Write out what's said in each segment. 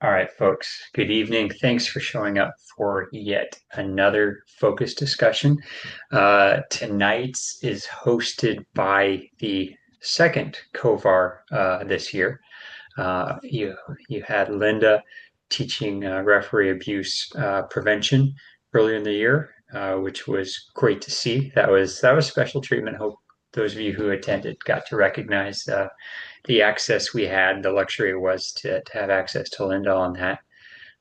All right, folks. Good evening. Thanks for showing up for yet another focus discussion. Tonight's is hosted by the second Kovar this year. You had Linda teaching referee abuse prevention earlier in the year, which was great to see. That was special treatment. Hope those of you who attended got to recognize the access we had, the luxury it was to have access to Linda on that,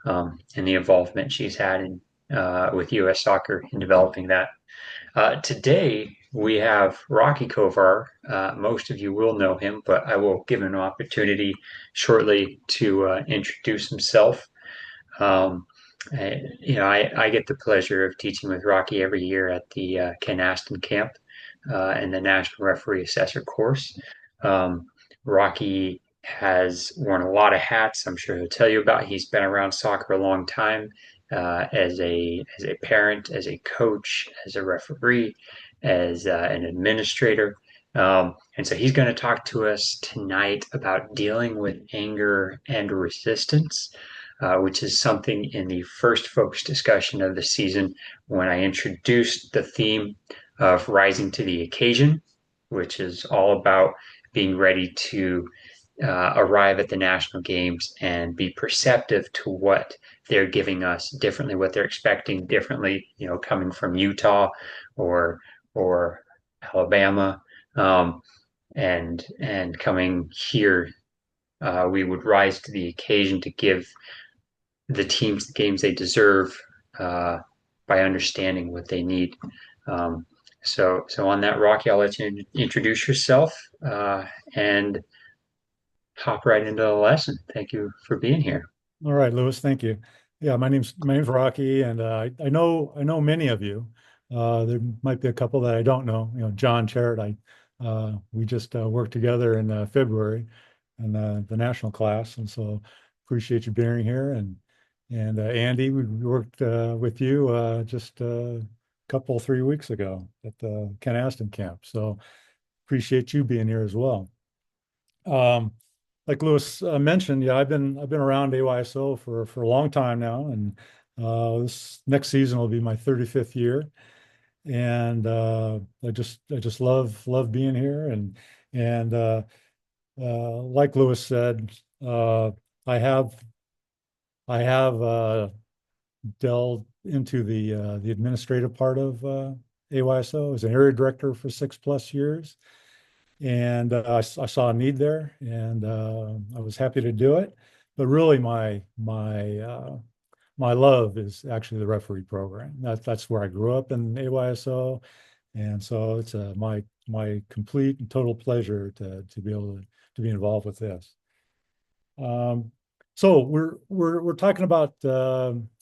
and the involvement she's had with U.S. soccer in developing that. Today, we have Rocky Kovar. Most of you will know him, but I will give him an opportunity shortly to introduce himself. Um, I get the pleasure of teaching with Rocky every year at the Ken Aston camp and the National Referee Assessor course. Um, Rocky has worn a lot of hats. I'm sure he'll tell you about. He's been around soccer a long time, as a parent, as a coach, as a referee, as an administrator. And so he's going to talk to us tonight about dealing with anger and resistance, which is something in the first focus discussion of the season when I introduced the theme of rising to the occasion, which is all about being ready to arrive at the national games and be perceptive to what they're giving us differently, what they're expecting differently, coming from Utah or Alabama, and coming here, we would rise to the occasion to give the teams the games they deserve uh, by understanding what they need. Um, so on that, Rocky, I'll let you introduce yourself and hop right into the lesson. Thank you for being here. All right, Lewis, thank you. Yeah, my name's Rocky, and I know many of you. There might be a couple that I don't know. John Charrett. We just worked together in February in the national class, and so appreciate you being here. And Andy, we worked with you just a couple 3 weeks ago at the Ken Aston camp. So appreciate you being here as well. Um, like Lewis mentioned, yeah, I've been around AYSO for a long time now, and this next season will be my 35th year, and I just love being here, and like Lewis said, I have I have delved into the administrative part of AYSO as an area director for 6+ years. And I saw a need there, and I was happy to do it. But really, my love is actually the referee program. That's where I grew up in AYSO, and so it's my complete and total pleasure to be able to be involved with this. Um, so we're talking about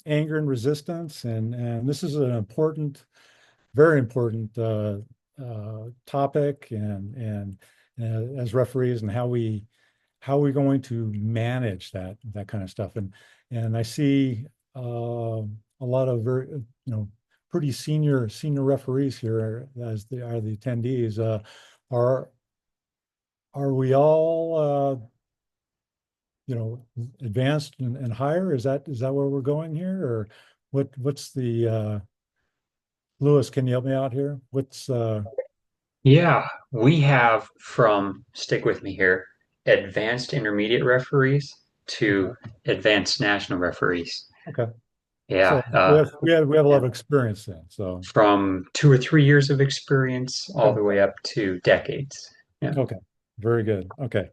anger and resistance, and this is an important, very important topic, and as referees, and how we're going to manage that kind of stuff. And I see a lot of very pretty senior referees here as they are the attendees. Are are we all advanced and higher? Is that where we're going here, or what's the Lewis, can you help me out here? What's Yeah, we have from, stick with me here, advanced intermediate referees Okay. to advanced national referees. Okay. Yeah, So we have a lot of experience then. So from 2 or 3 years of experience all okay. the way up to decades. Yeah. Okay. Very good. Okay.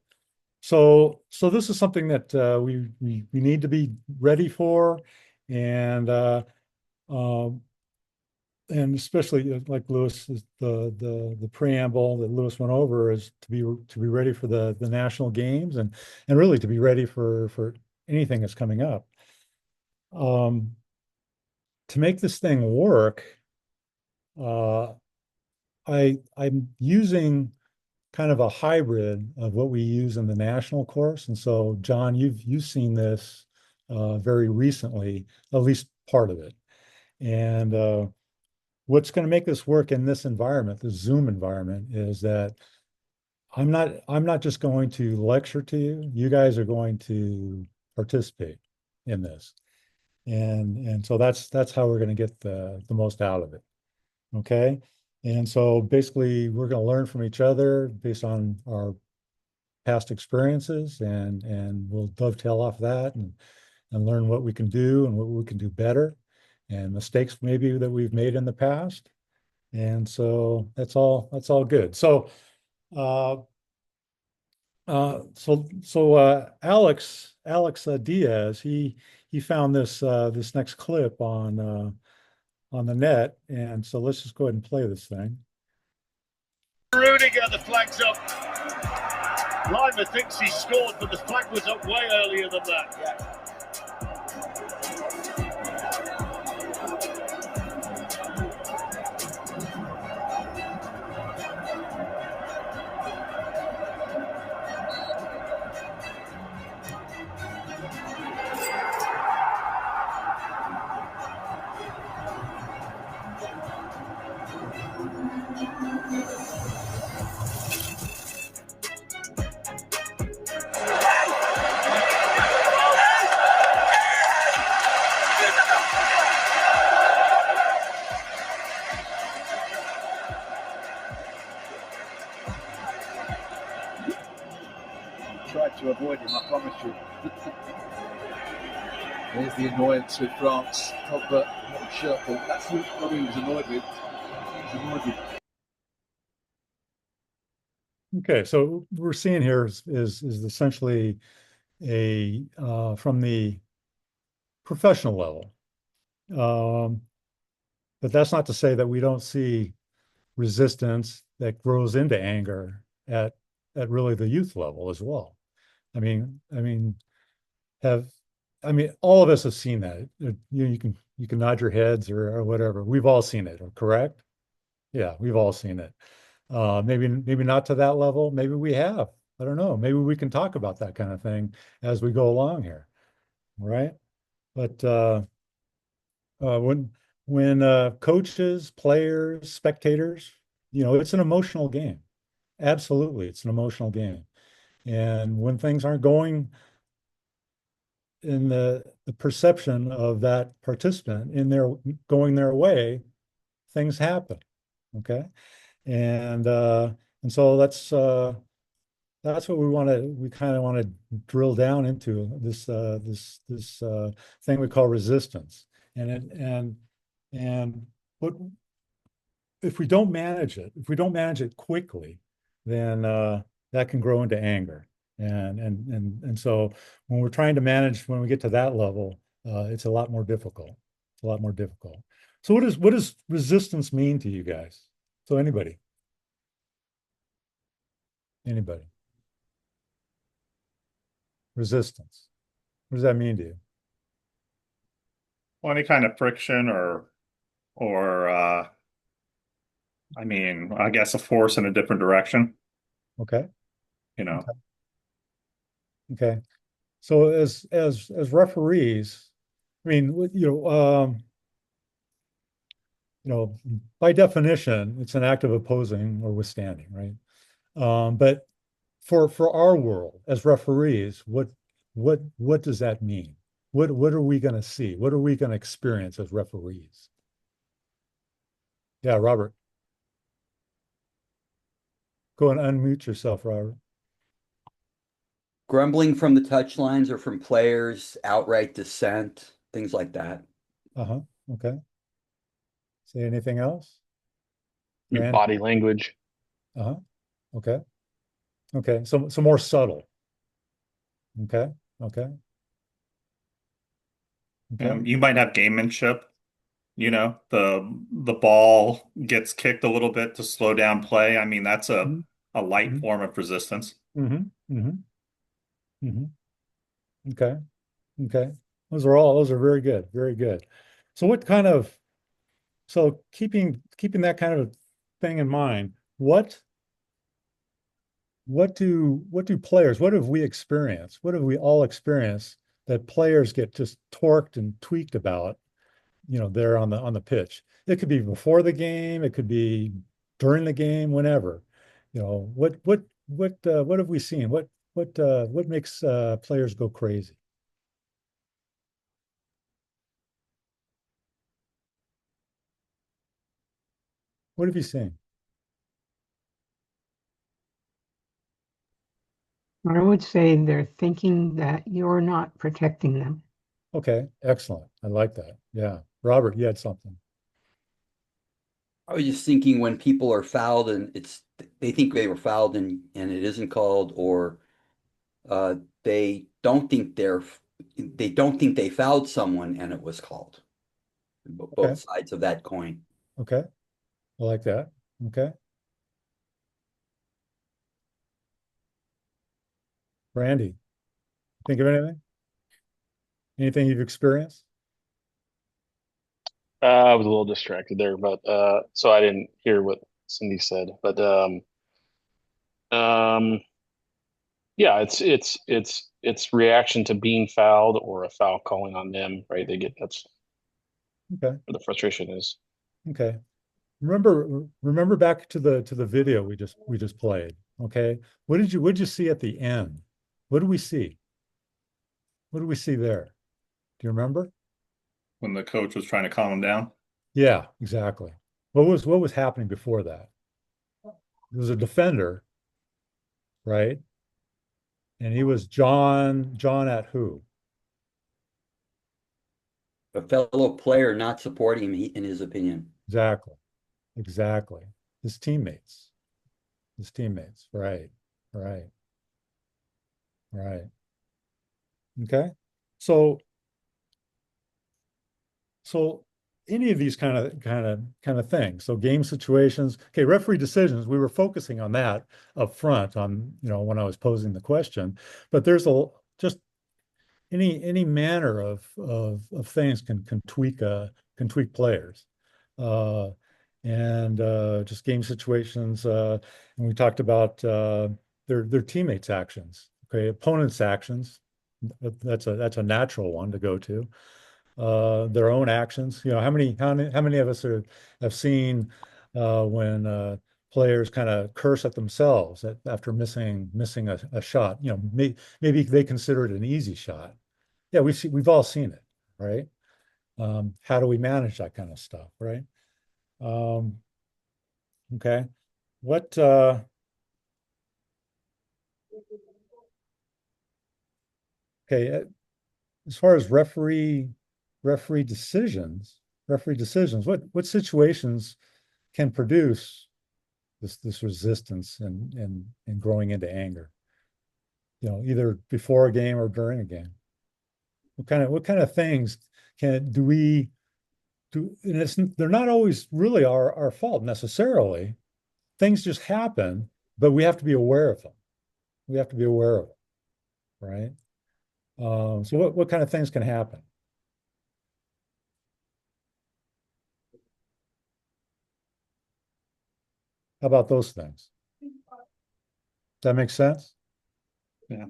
So this is something that we need to be ready for, and um, and especially like Lewis, the preamble that Lewis went over is to be ready for the national games, and really to be ready for anything that's coming up. Um, to make this thing work, uh, I'm using kind of a hybrid of what we use in the national course. And so, John, you've seen this very recently, at least part of it. And what's going to make this work in this environment, the Zoom environment, is that I'm not just going to lecture to you. You guys are going to participate in this. And so that's how we're going to get the most out of it. Okay. And so basically we're going to learn from each other based on our past experiences, and we'll dovetail off that and learn what we can do and what we can do better and mistakes maybe that we've made in the past. And so that's all good. So uh Alex Diaz, he found this next clip on the net, and so let's just go ahead and play this thing. Rudiger, the flag's up. Lima thinks he scored, but the flag was up way earlier than that. Yeah. Tried to avoid him, I promise you. There's the annoyance with France. Pogba not shuffle. That's what he was annoyed with. He was annoyed with. Okay, so what we're seeing here is essentially a from the professional level. Um, but that's not to say that we don't see resistance that grows into anger at really the youth level as well. I mean, have I mean, all of us have seen that. You can nod your heads or whatever. We've all seen it, correct? Yeah, we've all seen it. Maybe not to that level. Maybe we have. I don't know. Maybe we can talk about that kind of thing as we go along here, right? But uh, when when coaches, players, spectators, it's an emotional game. Absolutely, it's an emotional game. And when things aren't going in the perception of that participant in their going their way, things happen. Okay. And and so that's what we kind of want to drill down into this thing we call resistance. And what if we don't manage it? If we don't manage it quickly, then that can grow into anger. And so when we get to that level, it's a lot more difficult. It's a lot more difficult. So what does resistance mean to you guys? So anybody, resistance. What does that mean to you? Well, any kind of friction or I mean, I guess a force in a different direction, Okay. you know. Okay. Okay. So as referees, I mean, by definition, it's an act of opposing or withstanding, right? But for our world as referees, what does that mean? What are we going to see? What are we going to experience as referees? Yeah, Robert, go and unmute yourself, Robert. Grumbling from the touchlines or from players, outright dissent, things like that. Uh-huh. Okay. Say anything else? Your Rand? body language. Uh-huh. Okay. Okay. So more subtle. Okay. Okay. Okay. You might have gamemanship, the ball gets kicked a little bit to slow down play. I mean, that's a light Mm-hmm. form of resistance. Mm-hmm. Mm-hmm. Mm-hmm. Okay. Okay. Those are very good. Very good. So keeping that kind of thing in mind, what do players, what have we experienced? What have we all experienced that players get just torqued and tweaked about, there on the pitch? It could be before the game, it could be during the game, whenever. What have we seen? What makes players go crazy? What have you seen? I would say they're thinking that you're not protecting them. Okay, excellent. I like that. Yeah. Robert, you had something. I was just thinking when people are fouled and they think they were fouled and it isn't called, or uh, they don't think they don't think they fouled someone and it was called. Okay. Both sides of that coin. Okay. I like that. Okay. Randy, think of anything? Anything you've experienced? I was a little distracted there, but so I didn't hear what Cindy said. But um, yeah, it's reaction to being fouled or a foul calling on them, right? That's Okay. where the frustration is. Okay. Remember back to the video we just played. Okay. What did you see at the end? What did we see? What did we see there? Do you remember? When the coach was trying to calm him down. Yeah, exactly. What was happening before that? There was a defender, right? And he was John at who? A fellow player not supporting him in his opinion. Exactly. Exactly. His teammates. His teammates. Right. Right. Right. Okay. So so any of these kind of things. So game situations. Okay, referee decisions. We were focusing on that up front on, when I was posing the question. But there's just any manner of things can tweak players. Uh, and just game situations. And we talked about their teammates' actions. Okay, opponents' actions. That's a natural one to go to. Their own actions. How many of us have seen when players kind of curse at themselves after missing a shot? Maybe they consider it an easy shot. Yeah, we've all seen it, right? How do we manage that kind of stuff, right? Um, okay. What okay, as far as referee decisions, what situations can produce this resistance and growing into anger? Either before a game or during a game. What kind of things can do we do? And they're not always really our fault necessarily. Things just happen, but we have to be aware of them. We have to be aware of them, right? So what kind of things can happen? How about those things? Does that make sense? Yeah.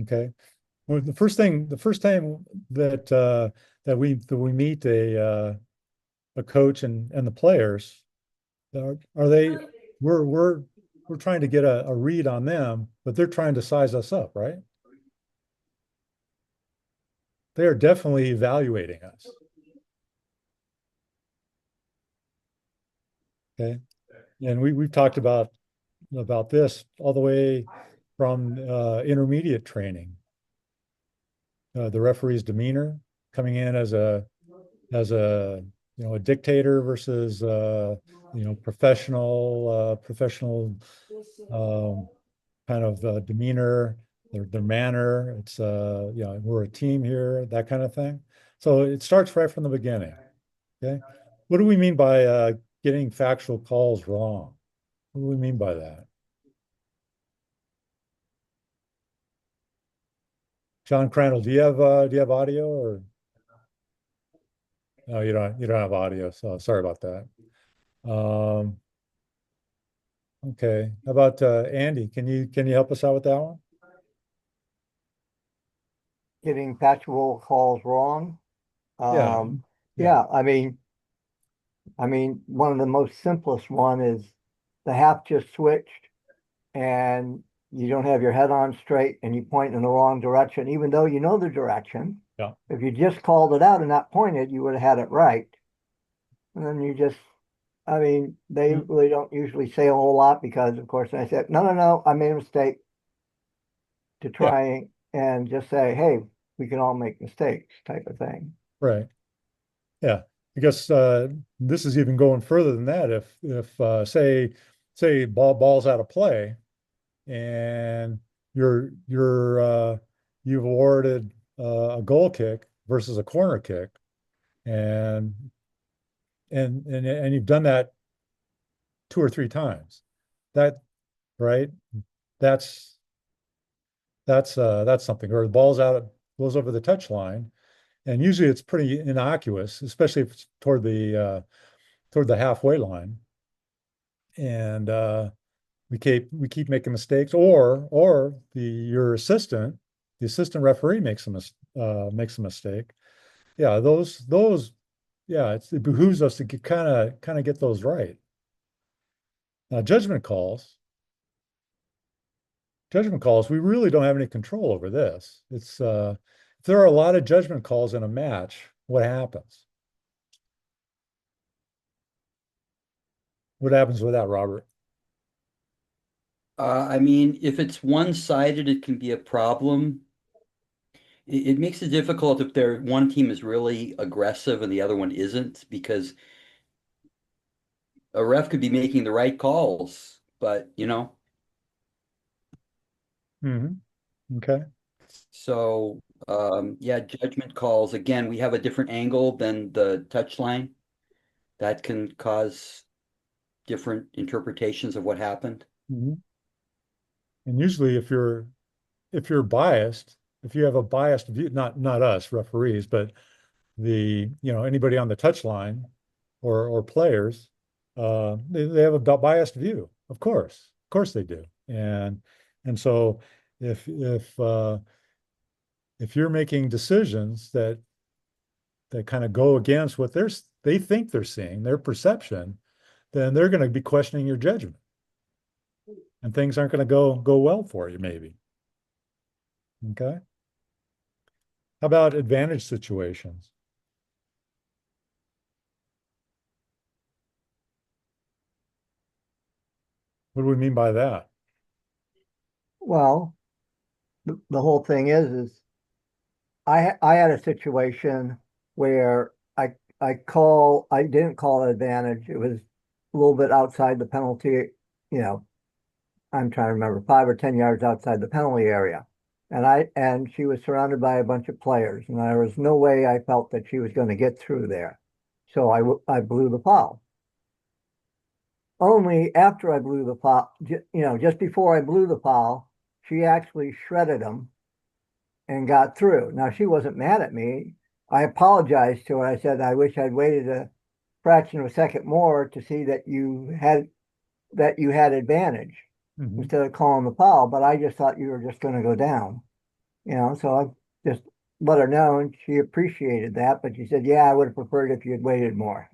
Okay. Well, the first time that we meet a coach and the players, are they we're trying to get a read on them, but they're trying to size us up, right? They are definitely evaluating us. Okay. And we've talked about this all the way from intermediate training. The referee's demeanor coming in as a dictator versus professional um, kind of demeanor, their manner. It's we're a team here, that kind of thing. So it starts right from the beginning. Okay. What do we mean by getting factual calls wrong? What do we mean by that? John Crandall, do you have audio or no, you don't have audio, so sorry about that. Um, okay. How about Andy? Can you help us out with that one? Getting factual calls wrong. Yeah. Um, Yeah. yeah, I mean, one of the most simplest one is the half just switched and you don't have your head on straight and you point in the wrong direction, even though you know the direction. Yeah. If you just called it out and not pointed, you would have had it right. And then you just, I mean, they Mm. really don't usually say a whole lot because, of course, I said, no, no, no, I made a mistake, to Yeah, try and just say, hey, we can all make mistakes type of thing. right. Yeah. I guess this is even going further than that. If say ball's out of play and you've awarded a goal kick versus a corner kick, and and you've done that two or three times. That right? That's that's something. Or the ball's out, goes over the touch line, and usually it's pretty innocuous, especially if it's toward the halfway line. And we keep making mistakes, or the assistant referee makes a mistake. Yeah, those yeah, it behooves us to kind of get those right. Now, judgment calls, we really don't have any control over this. It's if there are a lot of judgment calls in a match, what happens? What happens with that, Robert? I mean, if it's one-sided, it can be a problem. It makes it difficult if one team is really aggressive and the other one isn't, because a ref could be making the right calls, but Hmm. Okay. so yeah, judgment calls. Again, we have a different angle than the touch line. That can cause different interpretations of what happened. Hmm. And usually, if you're biased, if you have a biased view, not us referees, but anybody on the touch line or players, they have a biased view. Of course they do. And so if you're making decisions that kind of go against what they think they're seeing, their perception, then they're going to be questioning your judgment, and things aren't going to go well for you, maybe. Okay. How about advantage situations? What do we mean by that? Well, the whole thing is I had a situation where I didn't call it advantage. It was a little bit outside the penalty, you know, I'm trying to remember, 5 or 10 yards outside the penalty area. And she was surrounded by a bunch of players, and there was no way I felt that she was going to get through there. So I blew the foul. Only after I blew the foul, just before I blew the foul, she actually shredded him and got through. Now she wasn't mad at me. I apologized to her. I said, I wish I'd waited a fraction of a second more to see that you had advantage Hmm. instead of calling the foul, but I just thought you were just going to go down, so I just let her know, and she appreciated that, but she said, yeah, I would have preferred if you had waited more.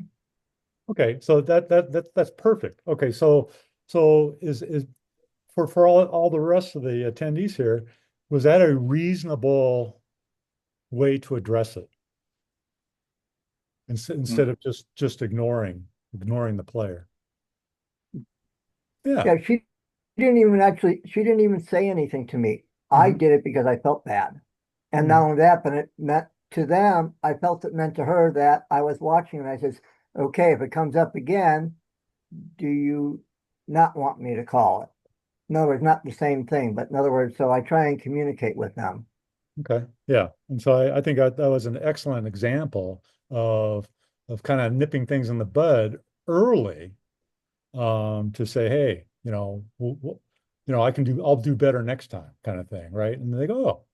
Okay, so that's perfect. Okay, so is for all the rest of the attendees here, was that a reasonable way to address it instead Mm. of just ignoring the player? Yeah. Yeah, she didn't even say anything to me. I Hmm. did it because I felt bad. And not Hmm. only that, but it meant to them, I felt it meant to her that I was watching, and I says, okay, if it comes up again, do you not want me to call it? In other words, not the same thing, but in other words, so I try and communicate with them. Okay. Yeah. And so I think that was an excellent example of kind of nipping things in the bud early, to say, hey, I'll do better next time, kind of thing, right? And they go,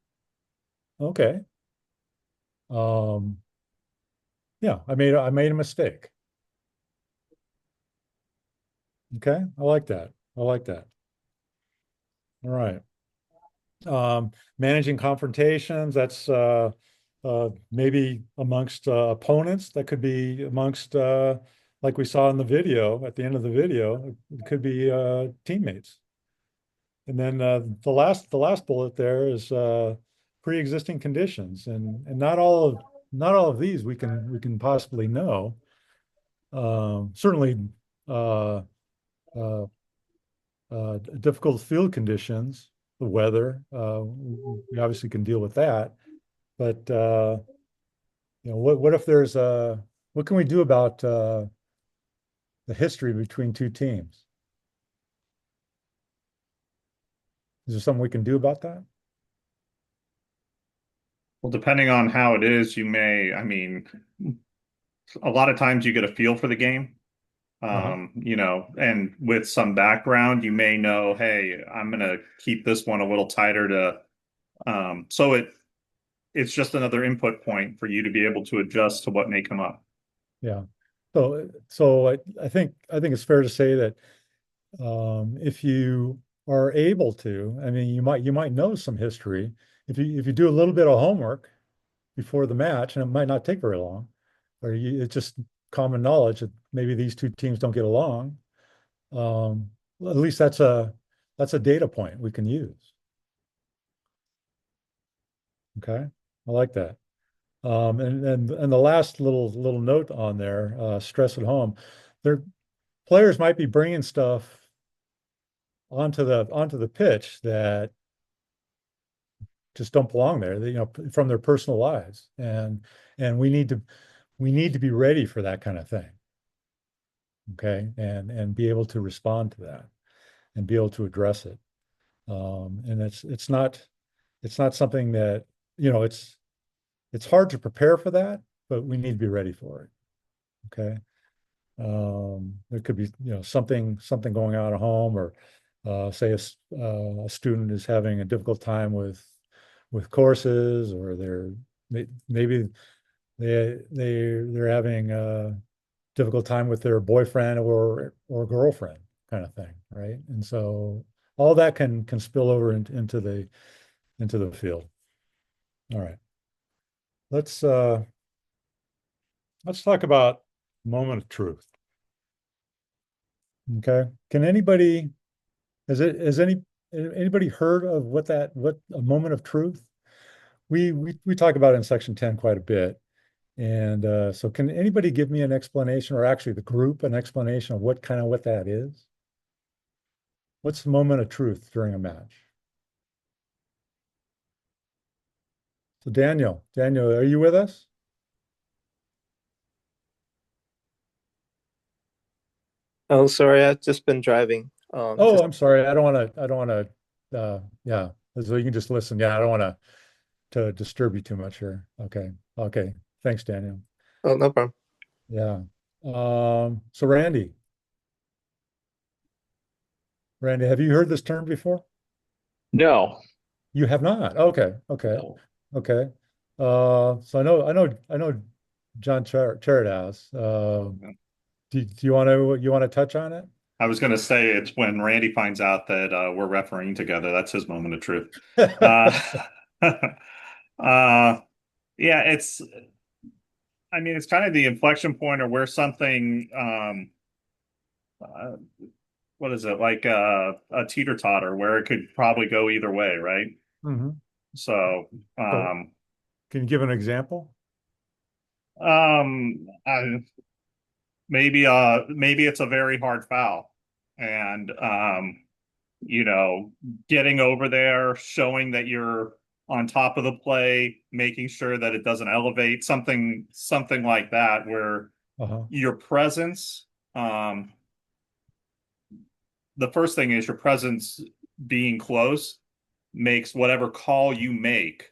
oh, okay. Um, yeah, I made a mistake. Okay, I like that. I like that. All right. Managing confrontations, that's maybe amongst opponents. That could be amongst, like we saw in the video, at the end of the video, it could be teammates. And then the last bullet there is pre-existing conditions, and not all of these we can possibly know. Certainly uh, uh, difficult field conditions, the weather. We obviously can deal with that, but what if there's what can we do about the history between two teams? Is there something we can do about that? Well, depending on how it is, I mean, a lot of times you get a feel for the game. Uh-huh. And with some background, you may know, hey, I'm gonna keep this one a little tighter so it's just another input point for you to be able to adjust to what may come up. Yeah. So I think it's fair to say that if you are able to, I mean, you might know some history if you do a little bit of homework before the match, and it might not take very long, it's just common knowledge that maybe these two teams don't get along. Well, at least that's a data point we can use. Okay, I like that. And the last little note on there, stress at home. Their players might be bringing stuff onto the pitch that just don't belong there. From their personal lives, and we need to be ready for that kind of thing. Okay, and be able to respond to that and be able to address it. And it's not something that it's hard to prepare for that, but we need to be ready for it. Okay. There could be, something going on at home, or say a student is having a difficult time with courses, or maybe they're having a difficult time with their boyfriend or girlfriend, kind of thing, right? And so all that can spill over into the field. All right. Let's uh let's talk about moment of truth. Okay. Can anybody has anybody heard of what a moment of truth? We talk about it in section 10 quite a bit. And so can anybody give me an explanation, or actually the group an explanation of what that is? What's the moment of truth during a match? So Daniel, are you with us? Oh, sorry, I've just been driving. Oh, Just I'm sorry. I don't want to, yeah. So you can just listen. Yeah, I don't want to disturb you too much here. Okay. Okay. Thanks, Daniel. oh, no problem. Yeah. So Randy, have you heard this term before? No, You have not. Okay. Okay. no. Okay. So I know John Chard has. Do you want to touch on it? I was going to say it's when Randy finds out that we're refereeing together. That's his moment of truth. Uh, uh, yeah, I mean, it's kind of the inflection point or where something, uh, what is it, like a teeter-totter where it could probably go either way, right? Hmm. So, So can you give an example? um, I, maybe it's a very hard foul, and you know, getting over there, showing that you're on top of the play, making sure that it doesn't elevate, something like that, where Uh-huh. your presence, the first thing is your presence being close makes whatever call you make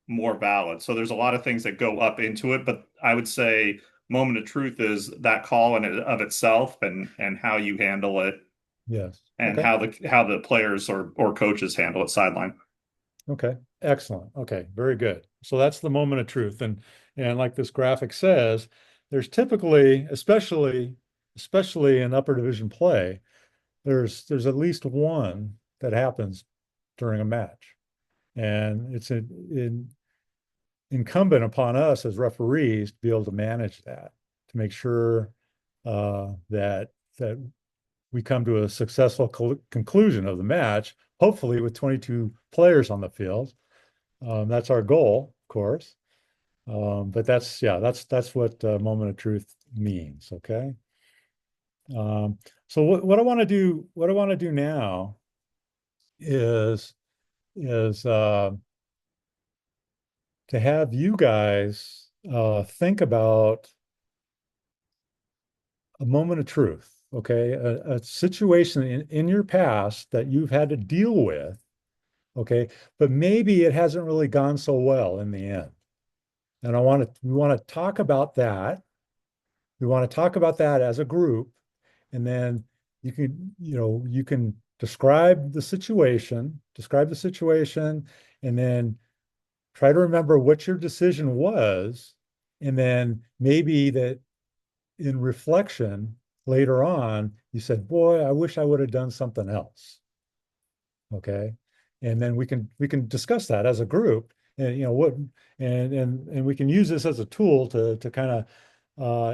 more valid. So there's a lot of things that go up into it, but I would say moment of truth is that call in and of itself, and how you handle it, Yes. and Okay. how the players or coaches handle it sideline. Okay. Excellent. Okay. Very good. So that's the moment of truth. And like this graphic says, there's typically, especially in upper division play, there's at least one that happens during a match. And it's incumbent upon us as referees to be able to manage that, to make sure that we come to a successful conclusion of the match, hopefully with 22 players on the field. That's our goal, of course. But that's what moment of truth means, okay? So what I want to do, now is to have you guys think about a moment of truth, okay? A situation in your past that you've had to deal with, okay? But maybe it hasn't really gone so well in the end. And we want to talk about that. We want to talk about that as a group, and then you can describe the situation, and then try to remember what your decision was, and then maybe that in reflection later on, you said, boy, I wish I would have done something else. Okay. And then we can discuss that as a group, and what and we can use this as a tool to kind of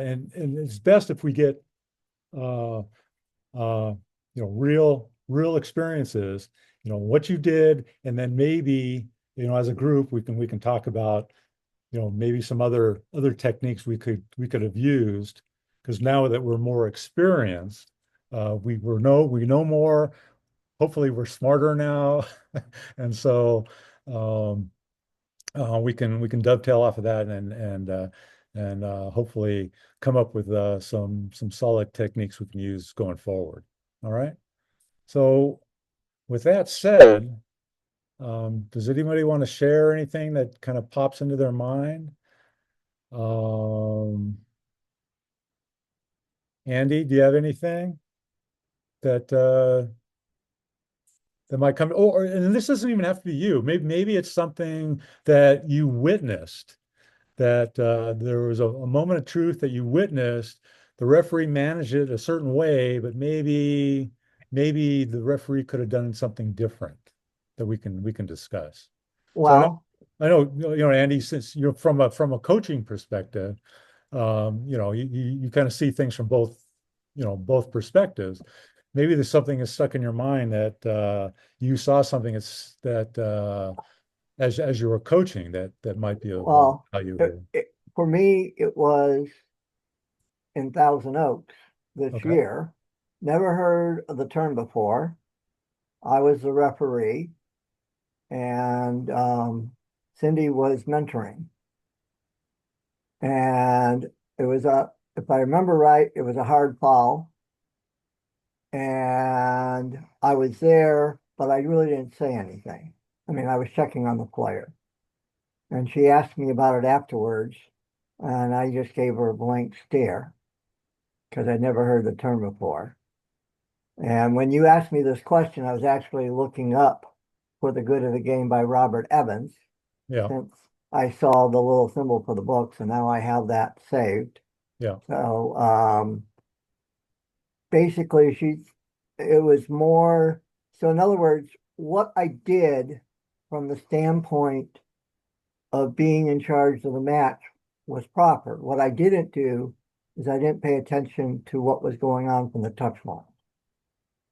and it's best if we get uh real experiences, what you did, and then maybe, as a group we can talk about, maybe some other techniques we could have used, because now that we're more experienced, we know more. Hopefully, we're smarter now, and so um, we can dovetail off of that, and hopefully come up with some solid techniques we can use going forward. All right. So with that said, does anybody want to share anything that kind of pops into their mind? Um, Andy, do you have anything that that might come? Oh, and this doesn't even have to be you. Maybe it's something that you witnessed, that there was a moment of truth that you witnessed. The referee managed it a certain way, but maybe the referee could have done something different that we can discuss. So Well, I know, Andy, since you're from a coaching perspective, you kind of see things from both perspectives. Maybe there's something that's stuck in your mind that you saw something that as you were coaching that might be of well, value here. for me, it was in Thousand Oaks this Okay. year. Never heard of the term before. I was the referee, and Cindy was mentoring. And if I remember right, it was a hard foul. And I was there, but I really didn't say anything. I mean, I was checking on the player. And she asked me about it afterwards, and I just gave her a blank stare because I'd never heard the term before. And when you asked me this question, I was actually looking up For the Good of the Game by Robert Evans, Yeah. since I saw the little symbol for the books, and now I have that saved. Yeah. So basically, it was more. So, in other words, what I did from the standpoint of being in charge of the match was proper. What I didn't do is I didn't pay attention to what was going on from the touch line.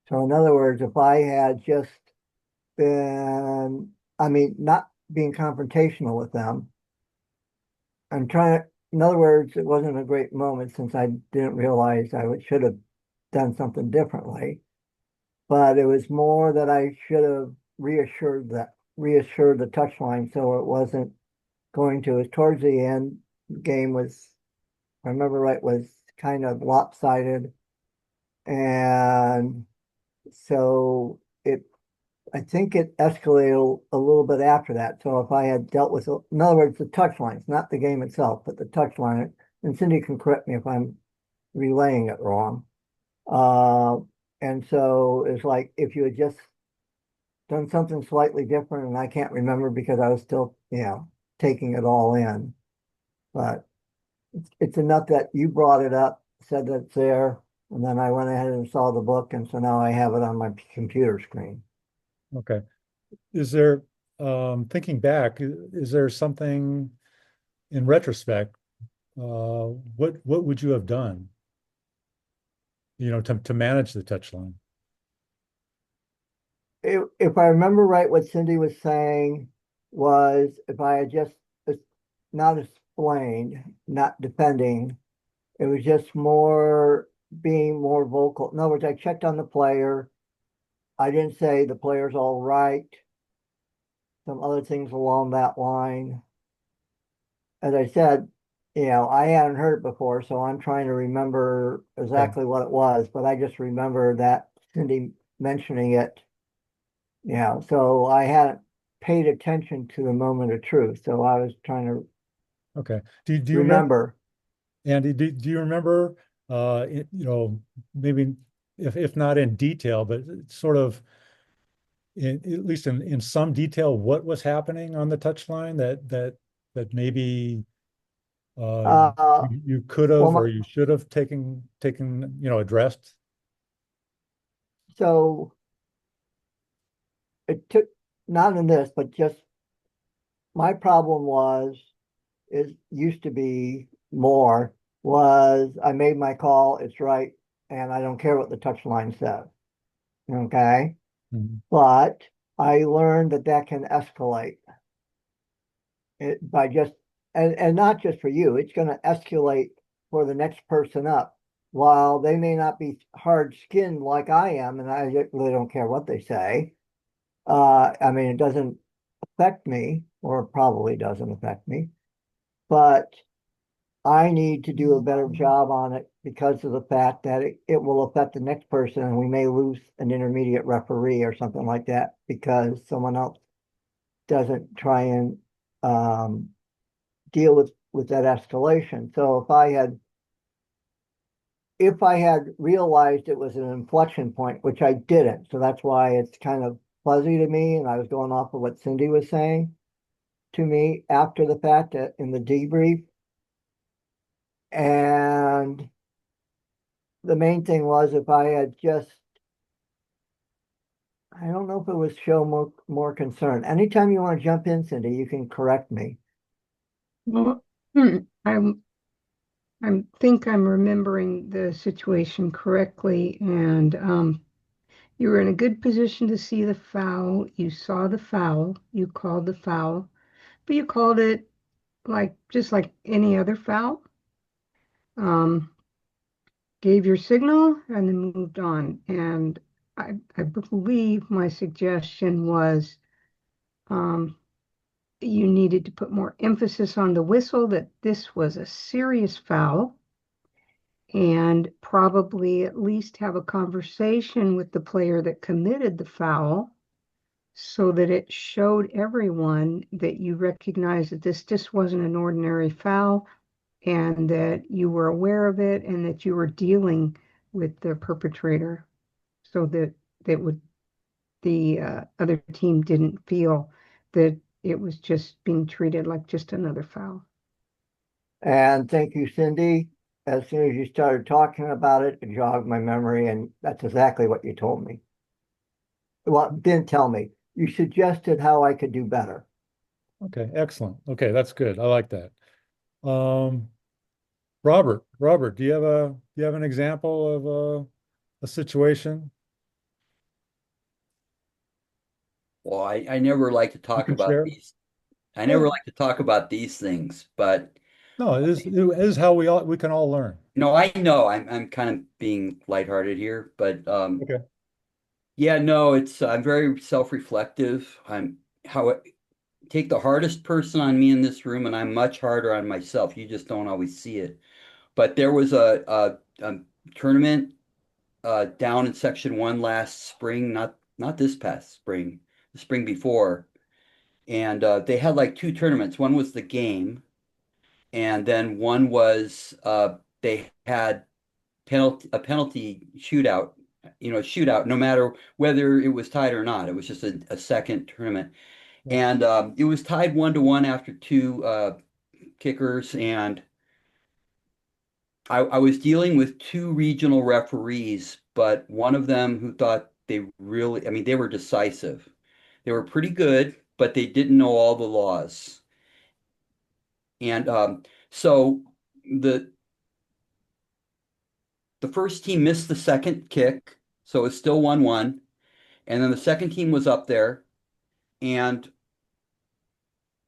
So, in other words, if I had just been, I mean, not being confrontational with them, I'm trying, in other words, it wasn't a great moment since I didn't realize should have done something differently. But it was more that I should have reassured the touch line so it wasn't going to. As towards the end, the game was, if I remember right, was kind of lopsided. And so I think it escalated a little bit after that. So if I had dealt with, in other words, the touch lines, not the game itself, but the touch line, and Cindy can correct me if I'm relaying it wrong. Uh, and so it's like if you had just done something slightly different, and I can't remember because I was still, taking it all in. But it's enough that you brought it up, said that it's there, and then I went ahead and saw the book, and so now I have it on my computer screen. Okay. Is there, thinking back, is there something in retrospect, what would you have done, to manage the touch line? If I remember right, what Cindy was saying was if I had just not explained, not defending, It was just more being more vocal. In other words, I checked on the player. I didn't say the player's all right. Some other things along that line. As I said, I hadn't heard it before, so I'm trying to remember Okay. exactly what it was, but I just remember that Cindy mentioning it. Yeah, so I hadn't paid attention to the moment of truth, so I was trying to Okay. Do you remember, remember. Andy, do you remember, maybe if not in detail, but sort of at least in some detail, what was happening on the touchline that maybe uh, Uh, you could well, have or you should have taken, addressed? so it took, not in this, but just my problem was, it used to be more, was I made my call, it's right, and I don't care what the touch line says. Okay. Mhm. But I learned that that can escalate by just, and not just for you, it's going to escalate for the next person up. While they may not be hard skinned like I am, and I really don't care what they say, I mean, it doesn't affect me, or probably doesn't affect me, but I need to do a better job on it because of the fact that it will affect the next person, and we may lose an intermediate referee or something like that because someone else doesn't try and um, deal with that escalation. So if I had realized it was an inflection point, which I didn't, so that's why it's kind of fuzzy to me, and I was going off of what Cindy was saying to me after the fact in the debrief. And the main thing was, if I had just, I don't know if it was show more concern. Anytime you want to jump in, Cindy, you can correct me. Well, I think I'm remembering the situation correctly, and you were in a good position to see the foul. You saw the foul. You called the foul, but you called it like just like any other foul. Um, Gave your signal and then moved on. And I believe my suggestion was um, you needed to put more emphasis on the whistle, that this was a serious foul, and probably at least have a conversation with the player that committed the foul so that it showed everyone that you recognize that this just wasn't an ordinary foul and that you were aware of it and that you were dealing with the perpetrator so that the other team didn't feel that it was just being treated like just another foul. And thank you, Cindy. As soon as you started talking about it, it jogged my memory, and that's exactly what you told me. Well, didn't tell me. You suggested how I could do better. Okay, excellent. Okay, that's good. I like that. Um, Robert, do you have an example of a situation Well, I never like to you talk can about share? these. I never Well, like to talk about these things, but no, it is how we can all learn. no, I know I'm kind of being lighthearted here, but Okay. yeah, no, it's I'm very self-reflective. I'm how it, take the hardest person on me in this room, and I'm much harder on myself. You just don't always see it. But there was a tournament down in section one last spring, not this past spring, the spring before, and they had like two tournaments. One was the game, and then one was they had penalty shootout. Shootout. No matter whether it was tied or not, it was just a second tournament, Yeah. and it was tied 1-1 after two kickers, and I was dealing with two regional referees, but one of them who thought they really, I mean, they were decisive. They were pretty good, but they didn't know all the laws. And so the the first team missed the second kick, so it's still 1-1. And then the second team was up there, and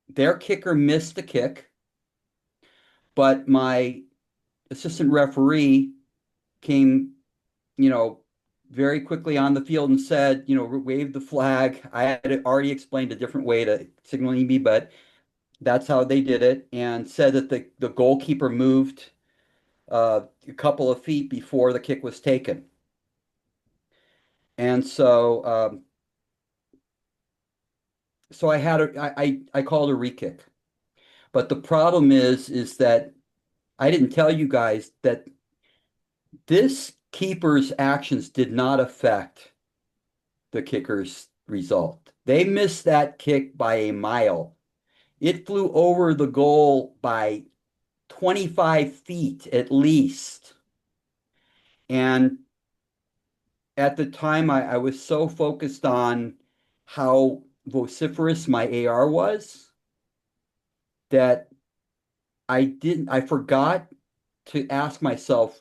their kicker missed the kick, but my assistant referee came, you know, very quickly on the field and said, waved the flag. I had already explained a different way to signaling me, but that's how they did it, and said that the goalkeeper moved a couple of feet before the kick was taken. And so I called a re-kick. But the problem is that I didn't tell you guys that this keeper's actions did not affect the kicker's result. They missed that kick by a mile. It flew over the goal by 25 feet at least. And at the time, I was so focused on how vociferous my AR was that I forgot to ask myself,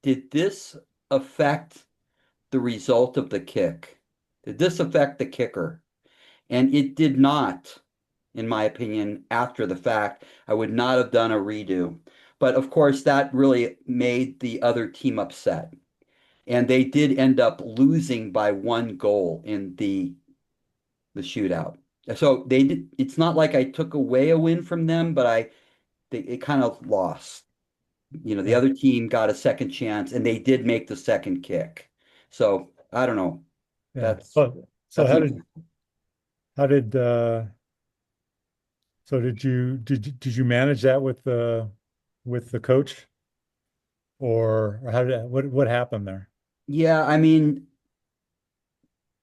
did this affect the result of the kick? Did this affect the kicker? And it did not, in my opinion, after the fact. I would not have done a redo. But of course, that really made the other team upset. And they did end up losing by 1 goal in the shootout. So they did, it's not like I took away a win from them, but it kind of lost. The Yeah. other team got a second chance and they did make the second kick. So I don't know. Yeah. That's So that's an how did so did you manage that with the coach, or how did what happened there? Yeah, I mean,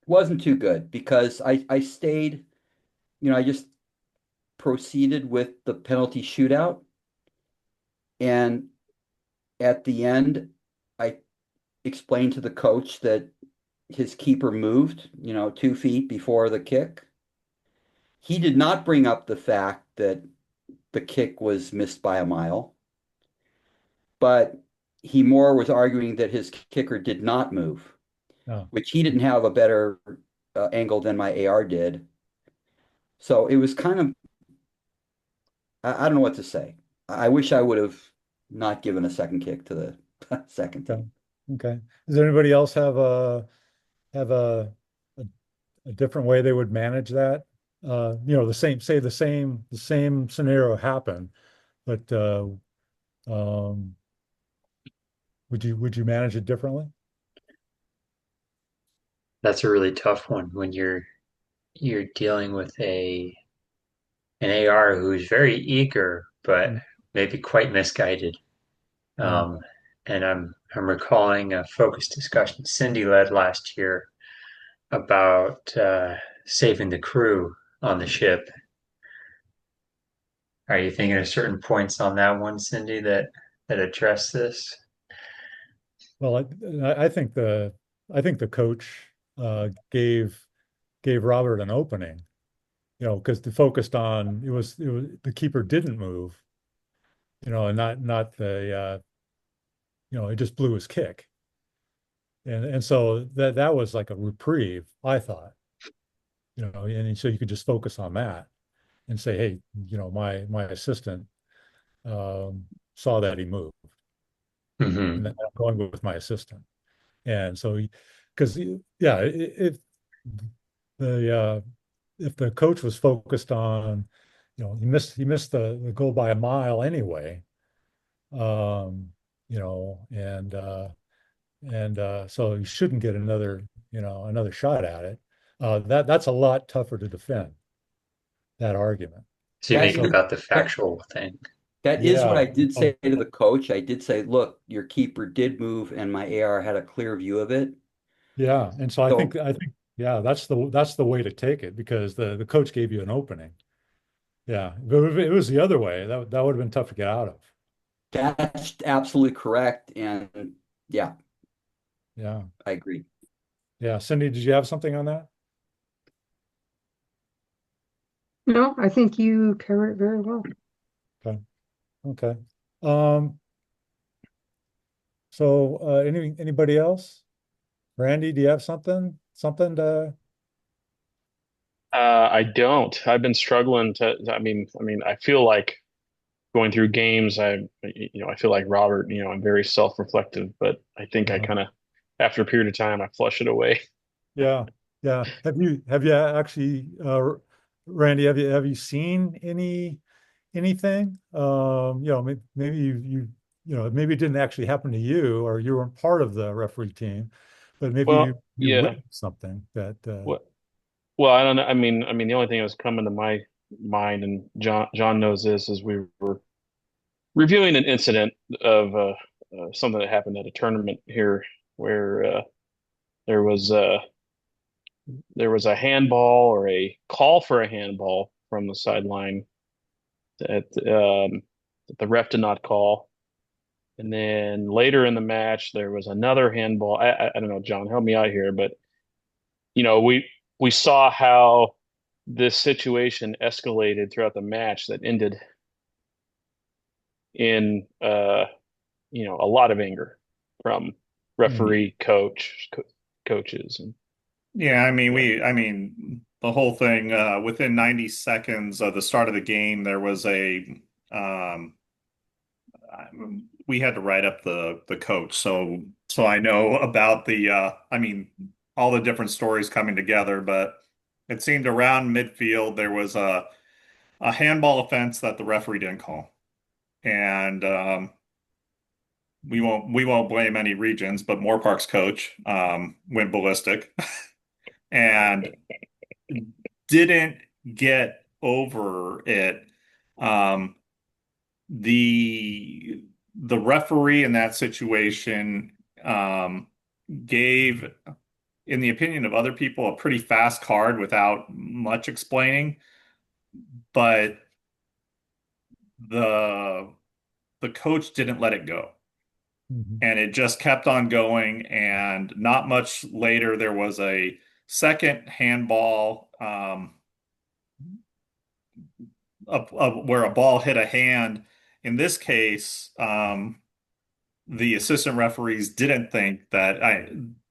wasn't too good because I stayed, I just proceeded with the penalty shootout, and at the end I explained to the coach that his keeper moved, 2 feet before the kick. He did not bring up the fact that the kick was missed by a mile, but he more was arguing that his kicker did not move, Oh, which he didn't have a better angle than my AR did. So it was kind of, I don't know what to say. I wish I would have not given a second kick to the second okay. team. Okay. Does anybody else have a, a different way they would manage that? The same scenario happened, but um, would you manage it differently? That's a really tough one when you're dealing with a an AR who's very eager but Mm. maybe quite misguided. Yeah. Um, and I'm recalling a focus discussion Cindy led last year about saving the crew on the ship. Are you thinking of certain points on that one, Cindy, that address this? Well, I think the coach gave Robert an opening, because they focused on it was the keeper didn't move, and not it just blew his kick. And so that was like a reprieve, I thought, and so you could just focus on that and say, hey, my assistant saw that he moved, Hmm. and then I'm going with my assistant. And so, because yeah, the if the coach was focused on, he missed the goal by a mile anyway, um, so he shouldn't get another shot at it. That's a lot tougher to defend, that argument. So you That make it is So about the that factual thing. that is what yeah, I did say to the coach. I did say, look, your keeper did move, and my AR had a clear view of it. yeah, and so So yeah, that's the way to take it, because the coach gave you an opening. Yeah, but if it was the other way, that would have been tough to get out of. that's absolutely correct. And yeah, Yeah, I agree. yeah. Cindy, did you have something on that? No, I think you covered it very well. Okay, okay. Um, so anybody else? Randy, do you have something to? I don't. I've been struggling to. I mean, I feel like going through games, I feel like Robert, I'm very self-reflective, but I think I Uh-huh. kind of, after a period of time, I flush it away. Yeah, yeah. Have you actually, Randy? Have you seen anything? Maybe maybe it didn't actually happen to you, or you weren't part of the referee team, but maybe Well, you yeah. witnessed something that. Well, well, I don't know. I mean, the only thing that was coming to my mind, and John knows this, is we were reviewing an incident of something that happened at a tournament here where there was uh, there was a handball or a call for a handball from the sideline that the ref did not call. And then later in the match, there was another handball. I don't know, John, help me out here, but we saw how this situation escalated throughout the match that ended in a lot of anger from referee, coaches, and Yeah, yeah. I mean, the whole thing, within 90 seconds of the start of the game, there was um, we had to write up the coach. So I know about I mean, all the different stories coming together, but it seemed around midfield, there was a handball offense that the referee didn't call. And, we won't blame any regions, but Moore Park's coach, went ballistic and didn't get over it. Um, the referee in that situation gave, in the opinion of other people, a pretty fast card without much explaining, but the the coach didn't let it go. Mhm. And it just kept on going. And not much later, there was a second handball, where a ball hit a hand. In this case, the assistant referees didn't think that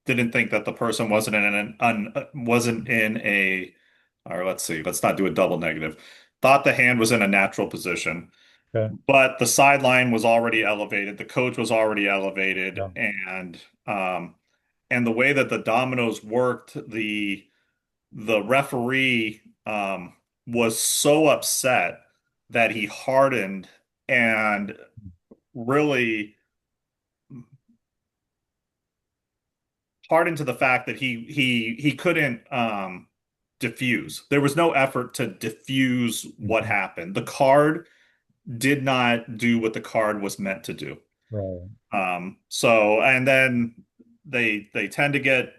the person wasn't in a, or let's see, let's not do a double negative. Thought the hand was in a natural position, Okay. but the sideline was already elevated, the coach was already elevated, Yeah. um, and the way that the dominoes worked, the referee was so upset that he hardened and really hardened to the fact that he couldn't diffuse. There was no effort to diffuse what Mhm. happened. The card did not do what the card was meant to do. Right. So and then they tend to get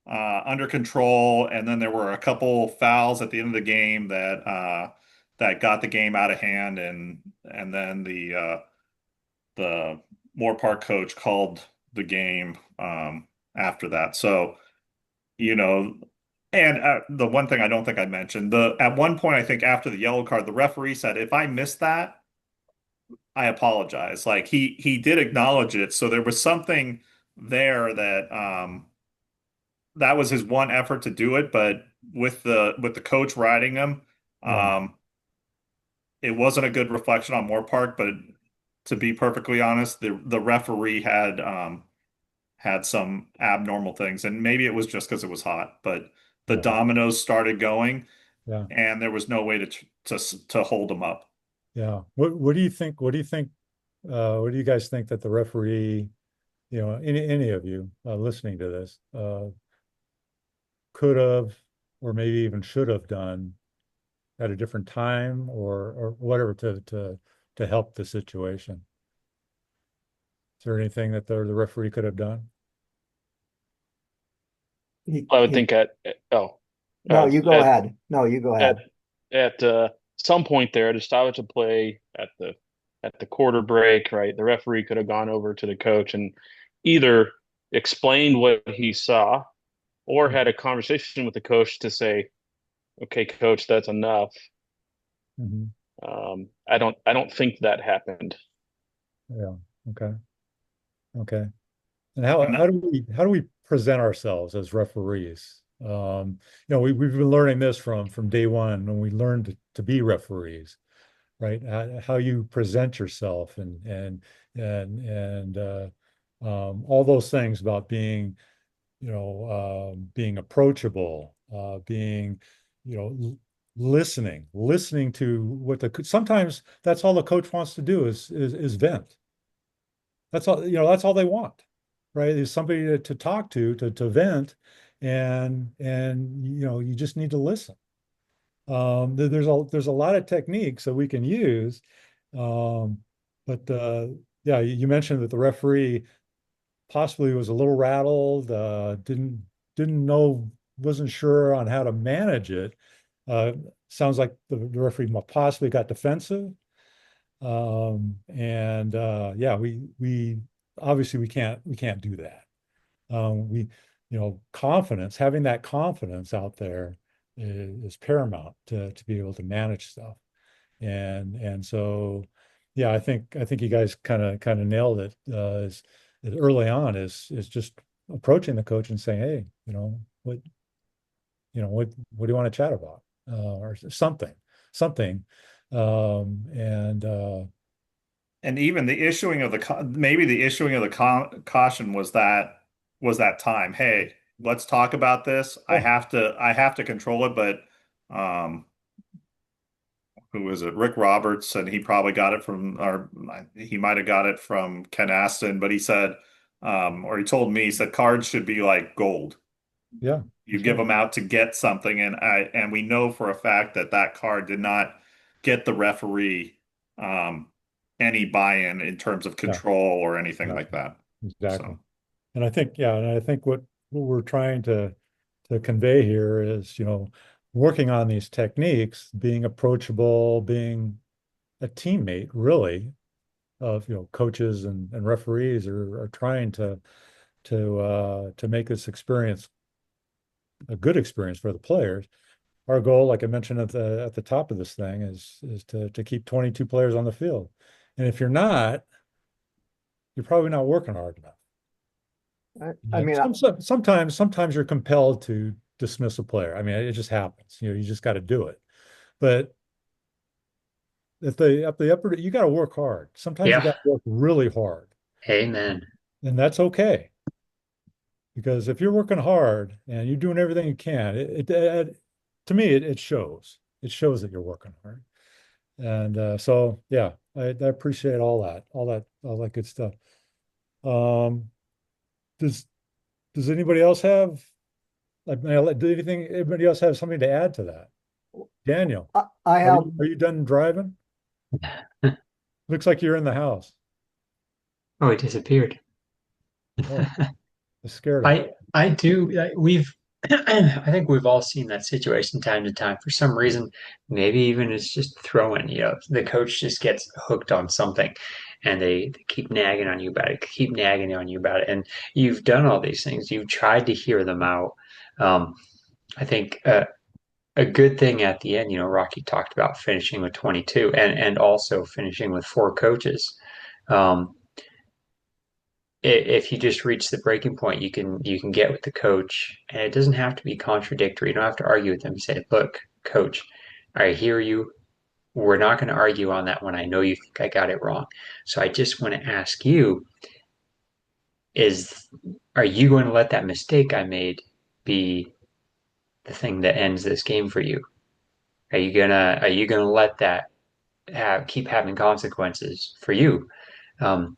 under control, and then there were a couple fouls at the end of the game that got the game out of hand, and then the Moore Park coach called the game after that. So, you know, and the one thing I don't think I mentioned, the at one point I think after the yellow card, the referee said, "If I missed that, I apologize." Like he did acknowledge it, so there was something there that that was his one effort to do it, but with the coach riding him, Yeah. um, it wasn't a good reflection on Moore Park. But to be perfectly honest, the referee had some abnormal things, and maybe it was just because it was hot, but the Yeah. dominoes started going, Yeah. and there was no way to hold them up. Yeah. What do you think? What do you think? What do you guys think that the referee, any of you listening to this, could have, or maybe even should have done at a different time, or whatever to help the situation? Is there anything that the referee could have done? He, I would he, think oh no, you go at ahead. No, you go at ahead. at some point there, to stoppage of play at the quarter break, right? The referee could have gone over to the coach and either explained what he saw or had a conversation with the coach to say, "Okay, coach, that's enough." Mhm. I don't think that happened. Yeah. Okay. Okay. And how And how do we present ourselves as referees? We've been learning this from day one when we learned to be referees. right? How you present yourself and all those things about being, being approachable, being, listening to what sometimes that's all the coach wants to do is vent. That's all, that's all they want, right? Is somebody to talk to vent, and you just need to listen. There's a lot of techniques that we can use, um, but yeah, you mentioned that the referee possibly was a little rattled, didn't know, wasn't sure on how to manage it. Uh, Sounds like the referee possibly got defensive. And yeah, we obviously we can't do that. We, confidence, having that confidence out there is paramount to be able to manage stuff. And so, yeah, I think you guys kind of nailed it. Is early on is just approaching the coach and saying, hey, what do you want to chat about, or something, and And even the issuing of maybe the issuing of the caution was that time. Hey, let's talk about this. yeah, I have to control it, but um, who was it? Rick Roberts, and he probably got it from, or he might have got it from Ken Aston, but he said, or he told me, he said cards should be like gold. yeah, You that's give right. them out to get something, and we know for a fact that that card did not get the referee um, any buy-in in terms of Yeah, control or anything yeah, like that. exactly. So And I think what we're trying to convey here is, working on these techniques, being approachable, being a teammate, really, of, coaches and referees are trying to make this experience a good experience for the players. Our goal, like I mentioned at the top of this thing, is to keep 22 players on the field. And if you're not, you're probably not working hard enough. I And mean, sometimes you're compelled to dismiss a player. I mean, it just happens. You just got to do it. But at the upper, you got to work hard. Sometimes you Yeah. got to work really hard, Amen. and that's okay. Because if you're working hard and you're doing everything you can, to me it shows. It shows that you're working hard. And so yeah, I appreciate all that good stuff. Um, does does anybody else have? Anybody else have something to add to that? Daniel, I are have, you are you done driving? Looks like you're in the house. Oh, it disappeared. Oh, I scared him. I do. We've I think we've all seen that situation time to time. For some reason, maybe even it's just throwing. The coach just gets hooked on something, and they keep nagging on you about it, keep nagging on you about it. And you've done all these things. You've tried to hear them out. Um, I think a good thing at the end. Rocky talked about finishing with 22, and also finishing with four coaches. Um, if you just reach the breaking point, you can get with the coach, and it doesn't have to be contradictory. You don't have to argue with them. You say, "Look, coach, I hear you. We're not going to argue on that one. I know you think I got it wrong. So I just want to ask you: Is Are you going to let that mistake I made be the thing that ends this game for you? Are you gonna let that keep having consequences for you?" Um,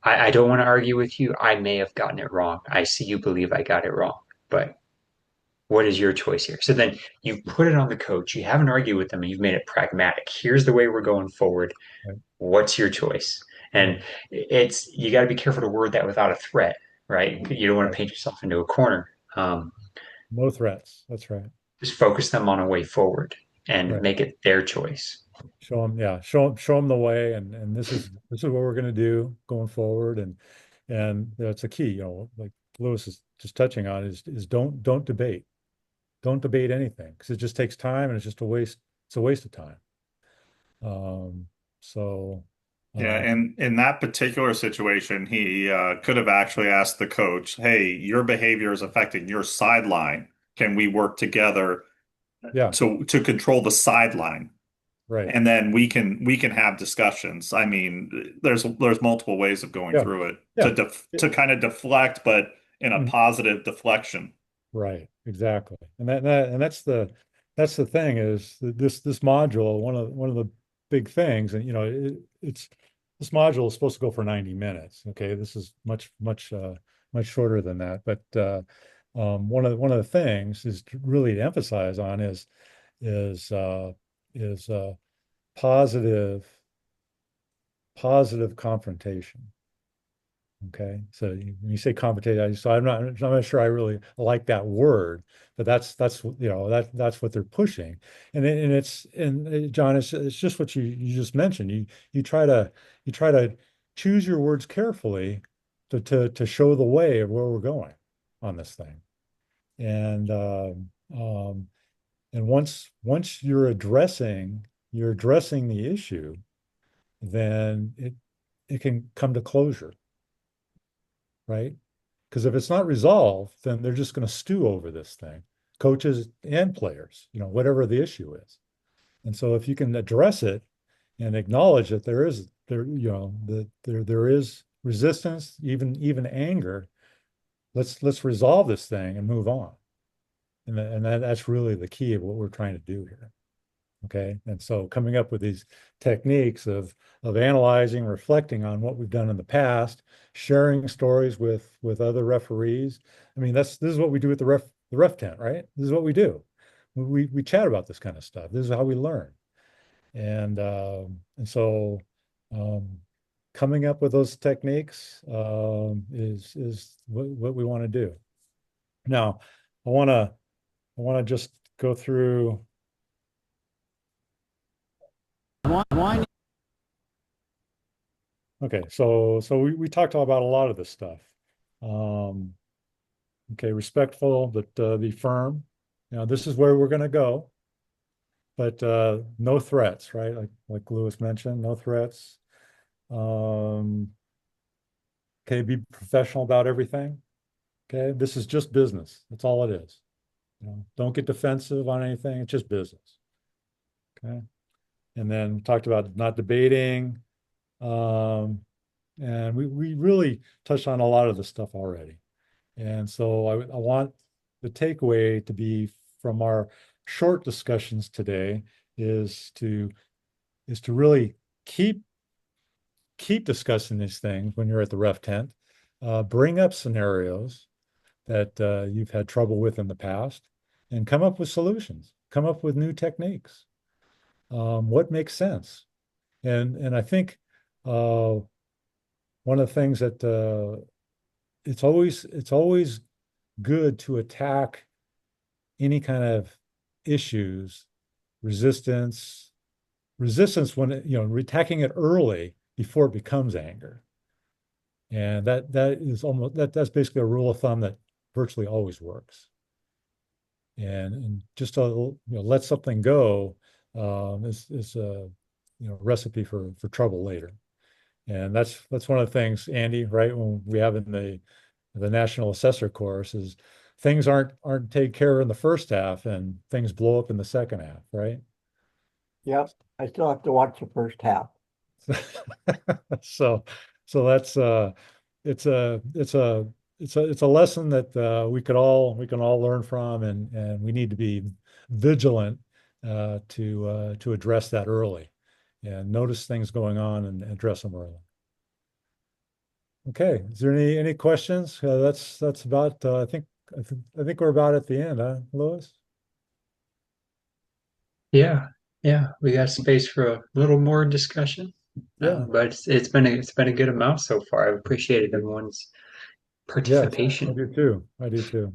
I don't want to argue with you. I may have gotten it wrong. I see you believe I got it wrong, but what is your choice here? So then you put it on the coach. You haven't argued with them, and you've made it pragmatic. Here's the way we're going forward. Right, What's your choice? right, And you got to be careful to word that without a threat, right? You don't want to right. paint yourself into a corner. No threats. That's right. Just focus them on a way forward and Right. make it their choice. Show them, yeah, show them the way, and this is what we're going to do going forward, and that's a key. Like Lewis is just touching on is don't debate, don't debate anything because it just takes time and it's just a waste. It's a waste of time. Um, so, yeah, uh, and in that particular situation, he could have actually asked the coach, "Hey, your behavior is affecting your sideline. Can we work together yeah, to control the sideline?" right. and then we can have discussions. I mean, there's multiple ways of going Yeah, through it yeah. to kind of deflect, but in a Mm, positive deflection. right, exactly. And that's the thing is that this module, one of the big things, and it's this module is supposed to go for 90 minutes. Okay, this is much shorter than that. But one of the things is to really emphasize on is uh, is positive positive confrontation. Okay, so when you say confrontation, so I'm not sure I really like that word, but that's what they're pushing, and John, it's just what you just mentioned. You try to choose your words carefully to show the way of where we're going on this thing, and and once you're addressing the issue, then it can come to closure, right? Because if it's not resolved, then they're just going to stew over this thing, coaches and players, whatever the issue is. And so if you can address it and acknowledge that there is resistance, even anger, let's resolve this thing and move on. And that's really the key of what we're trying to do here. Okay. And so coming up with these techniques of analyzing, reflecting on what we've done in the past, sharing stories with other referees. I mean, this is what we do at the ref tent, right? This is what we do. We chat about this kind of stuff. This is how we learn. And so coming up with those techniques is what we want to do. Now, I want to I want to just go through. Okay, so we talked about a lot of this stuff. Um, okay, respectful, but be firm. This is where we're going to go, but no threats, right? Like Lewis mentioned, no threats. Um, okay, be professional about everything. Okay, this is just business. That's all it is. Don't get defensive on anything. It's just business. Okay, and then talked about not debating. Um, and we really touched on a lot of the stuff already. And so I want the takeaway to be from our short discussions today is to really keep discussing these things when you're at the ref tent. Bring up scenarios that you've had trouble with in the past, and come up with solutions. Come up with new techniques. What makes sense? And I think one of the things that it's always good to attack any kind of issues, resistance, when attacking it early before it becomes anger. And that's basically a rule of thumb that virtually always works. And just to let something go is a recipe for trouble later. And that's one of the things, Andy, right? When we have in the National Assessor course is things aren't taken care of in the first half and things blow up in the second half, right? Yep. I still have to watch the first half. So that's it's a lesson that we can all learn from, and we need to be vigilant to address that early and notice things going on and address them early. Okay, is there any questions? That's about I think we're about at the end, huh, Louis? Yeah, yeah, we got space for a little more discussion, Yeah, but it's been a good amount so far. I've appreciated everyone's yes, I participation. do too. I do too.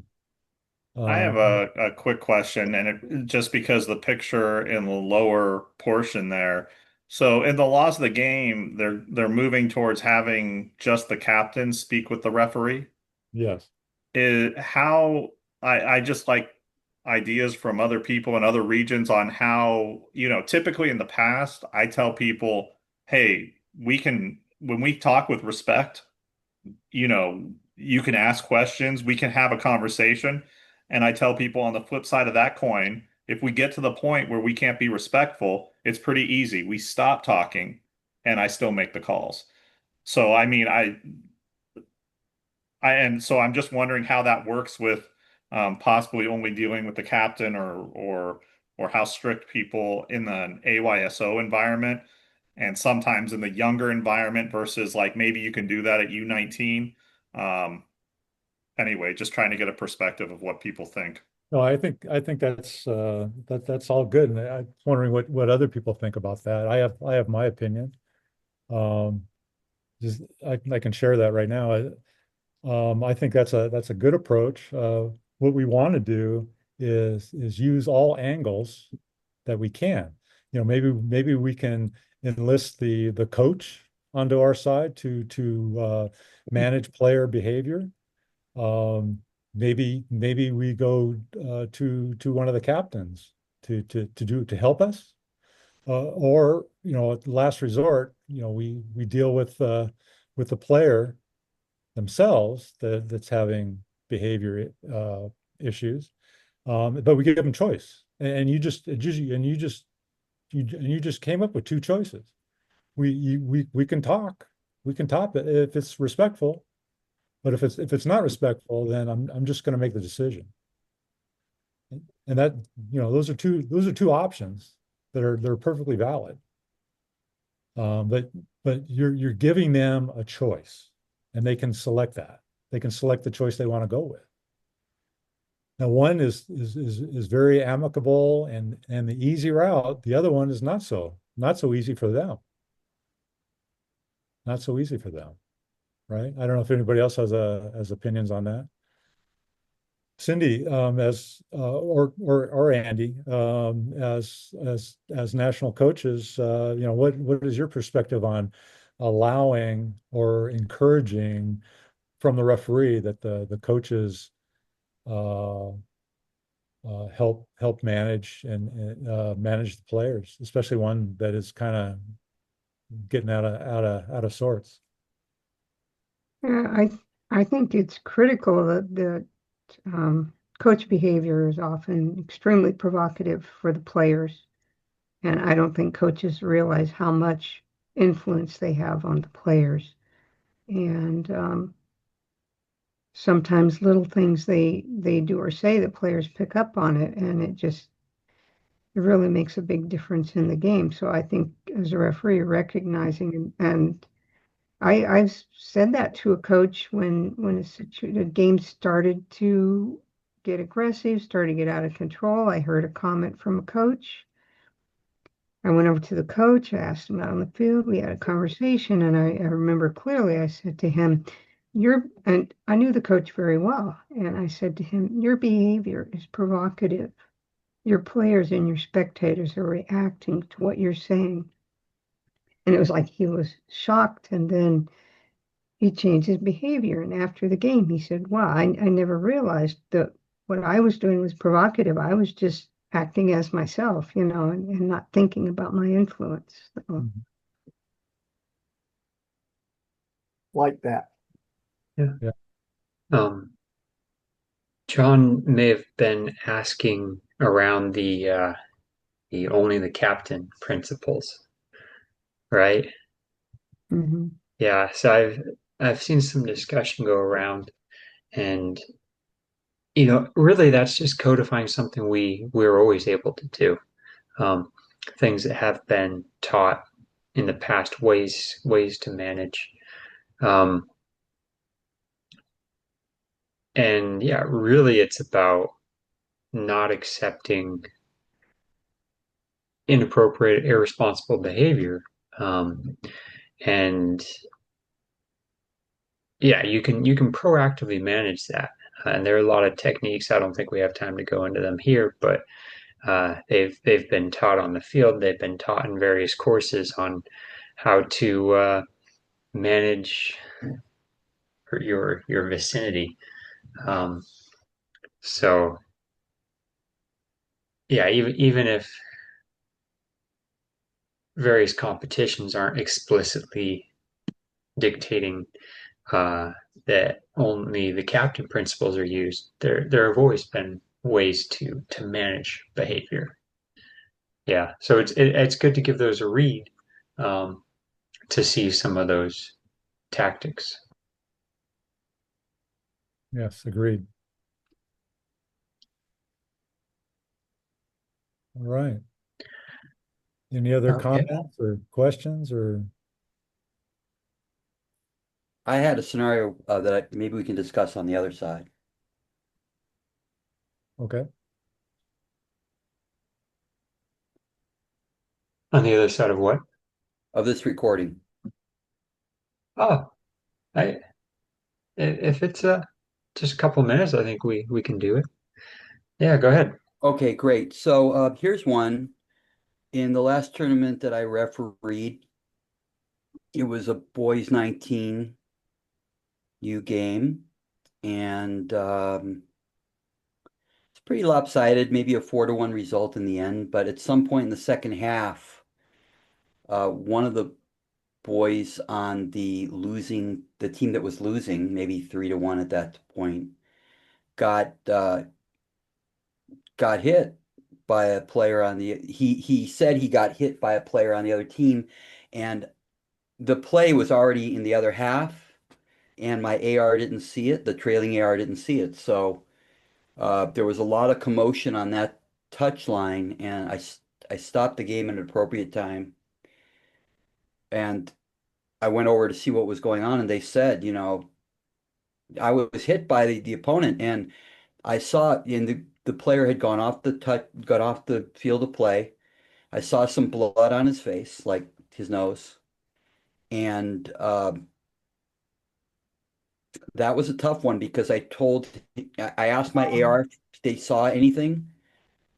I have Um, a quick question, and just because the picture in the lower portion there. So in the laws of the game, they're moving towards having just the captain speak with the referee. yes. How I just like ideas from other people in other regions on how, typically in the past, I tell people, hey, when we talk with respect, you can ask questions, we can have a conversation. And I tell people on the flip side of that coin, If we get to the point where we can't be respectful, it's pretty easy. We stop talking and I still make the calls. So I mean, and so I'm just wondering how that works with possibly only dealing with the captain or how strict people in the AYSO environment and sometimes in the younger environment versus like maybe you can do that at U19. Um, anyway, just trying to get a perspective of what people think. No, I think that's all good. And I'm wondering what other people think about that. I have my opinion. Um, just I can share that right now. I think that's a good approach. What we want to do is use all angles that we can. Maybe we can enlist the coach onto our side to manage player behavior. Maybe we go to one of the captains to help us, or at the last resort, we deal with the player themselves that's having behavior issues, but we give them choice, and you just came up with two choices. We can talk, it if it's respectful, but if it's not respectful, then I'm just going to make the decision. And that, those are two options they're perfectly valid. But you're giving them a choice, and they can select that. They can select the choice they want to go with. Now, one is very amicable and the easy route. The other one is not so easy for them. Not so easy for them, right? I don't know if anybody else has opinions on that. Cindy, as or Andy, as national coaches, what is your perspective on allowing or encouraging from the referee that the coaches uh, help manage and manage the players, especially one that is kind of getting out of sorts. Yeah, I think it's critical that coach behavior is often extremely provocative for the players, and I don't think coaches realize how much influence they have on the players. And sometimes little things they do or say, the players pick up on it, and it really makes a big difference in the game. So I think as a referee, recognizing and I've said that to a coach when a game started to get aggressive, started to get out of control. I heard a comment from a coach. I went over to the coach, I asked him out on the field, we had a conversation, and I remember clearly I said to him, and I knew the coach very well, and I said to him, your behavior is provocative. Your players and your spectators are reacting to what you're saying. And it was like he was shocked, and then he changed his behavior. And after the game, he said, wow, I never realized that what I was doing was provocative. I was just acting as myself, and not thinking about my influence. So, Mhm. Like that. Yeah. Yeah. John may have been asking around the only the captain principles, right? mhm. Yeah, so I've seen some discussion go around, and really that's just codifying something we're always able to do. Um, things that have been taught in the past, ways to manage. Um, and yeah, really it's about not accepting inappropriate, irresponsible behavior. And yeah, you can proactively manage that. And there are a lot of techniques. I don't think we have time to go into them here, but they've been taught on the field. They've been taught in various courses on how to manage your vicinity. Um, so yeah, even if various competitions aren't explicitly dictating uh, that only the captain principles are used, there have always been ways to manage behavior. Yeah, so it's good to give those a read, um, to see some of those tactics. Yes, agreed. All right. Any other Okay. comments or questions or? I had a scenario maybe we can discuss on the other side Okay. On the other side of what? of this recording. Oh, I if it's just a couple minutes, I think we can do it. Yeah, go ahead. Okay, great. So here's one. In the last tournament that I refereed, it was a boys 19 U game, and it's pretty lopsided, maybe a 4-1 result in the end. But at some point in the second half, one of the boys on the team that was losing, maybe 3-1 at that point, got got hit by a player on the he said he got hit by a player on the other team, and the play was already in the other half, and my AR didn't see it. The trailing AR didn't see it. So there was a lot of commotion on that touch line, and I stopped the game at an appropriate time, and I went over to see what was going on, and they said, I was hit by the opponent, and I saw in the player had got off the field of play. I saw some blood on his face, like his nose, and that was a tough one because I asked my AR if they saw anything.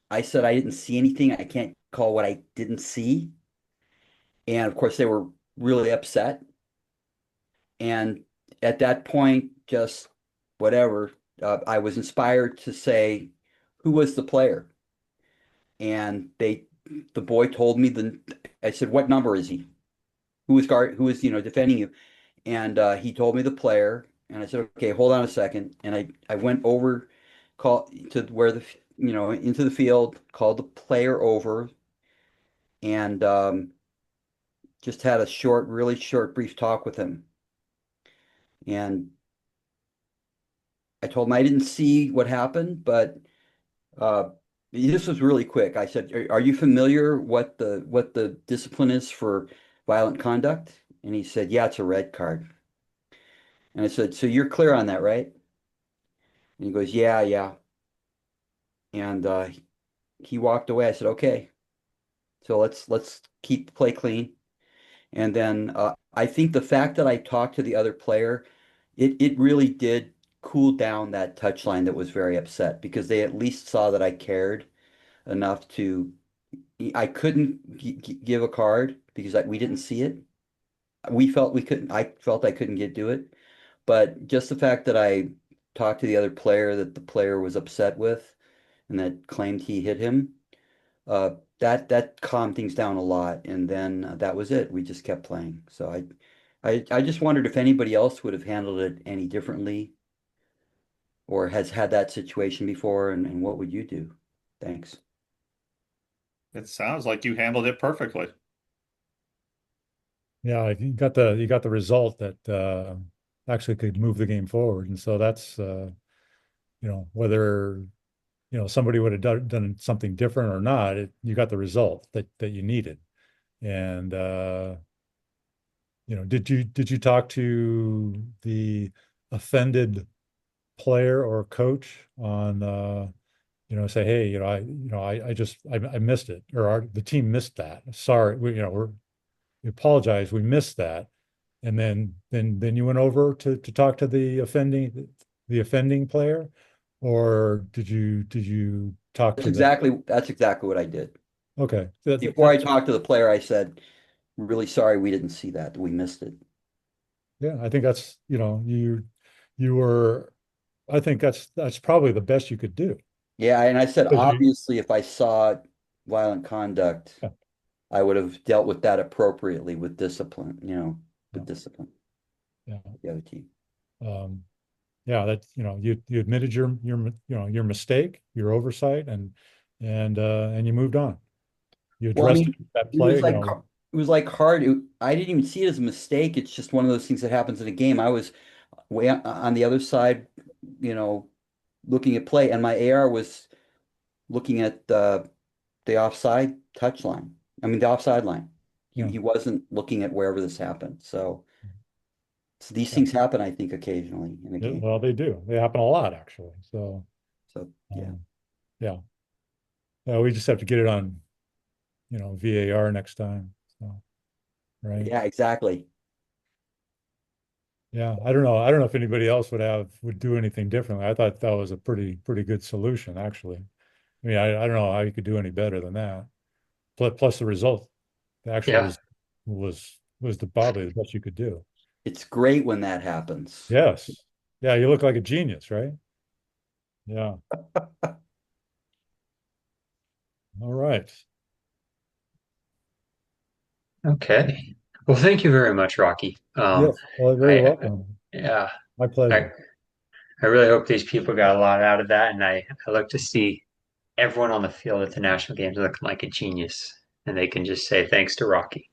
I said I didn't see anything. I can't call what I didn't see. And of course, they were really upset. And at that point, just whatever, I was inspired to say, who was the player? And the boy told me I said, what number is he? Who is, defending you? And he told me the player, and I said, okay, hold on a second. And I went over, call to where into the field, called the player over, and just had a really short, brief talk with him. And I told him I didn't see what happened, but uh, this was really quick. I said, "Are you familiar what the discipline is for violent conduct?" And he said, "Yeah, it's a red card." And I said, "So you're clear on that, right?" And he goes, "Yeah, yeah." And he walked away. I said, "Okay, so let's keep the play clean." And then I think the fact that I talked to the other player, it really did cool down that touchline that was very upset because they at least saw that I cared enough to. I couldn't give a card because we didn't see it. We felt we couldn't. I felt I couldn't do it, but just the fact that I talked to the other player that the player was upset with and that claimed he hit him, that calmed things down a lot. And then that was it. We just kept playing. So I just wondered if anybody else would have handled it any differently or has had that situation before, and what would you do? Thanks. It sounds like you handled it perfectly. Yeah, you got the result that actually could move the game forward. And so that's whether somebody would have done something different or not, you got the result that you needed. And did you talk to the offended player or coach on say, hey, I missed it, or the team missed that. Sorry, we apologize, we missed that. And then you went over to talk to the offending player, or did you talk to the? That's exactly what I did. Okay, Before I talked to the player, I said, really sorry we didn't see that. We missed it. yeah, I think that's you were. I think that's probably the best you could do. Yeah, and I said, Because obviously, if I saw violent conduct, yeah, I would have dealt with that appropriately with yeah, discipline, yeah. the other team. Um, yeah, that, you admitted your mistake, your oversight, and you moved on. You Well, I addressed mean, that it was play, like it was like hard. I didn't even see it as a mistake. It's just one of those things that happens in a game. I was way on the other side, you know, looking at play, and my AR was looking at the offside touch line. I mean, the offside line. He yeah, he wasn't looking at wherever this happened. So these yeah. things happen, I think, occasionally in a Yeah, game. well, they do. They happen a lot, actually. So, So yeah, um, yeah, we just have to get it on, VAR next time. So, right. yeah, exactly. Yeah, I don't know. I don't know if anybody else would do anything differently. I thought that was a pretty good solution, actually. I mean, I don't know how you could do any better than that. Plus the result, the actual Yeah. result was probably the best you could do. It's great when that happens. Yes. Yeah, you look like a genius, right? Yeah. All right. Okay. Well, thank you very much, Rocky. Yes. Well, very I welcome. yeah, My I pleasure. I really hope these people got a lot out of that, and I look to see everyone on the field at the national games looking like a genius, and they can just say thanks to Rocky.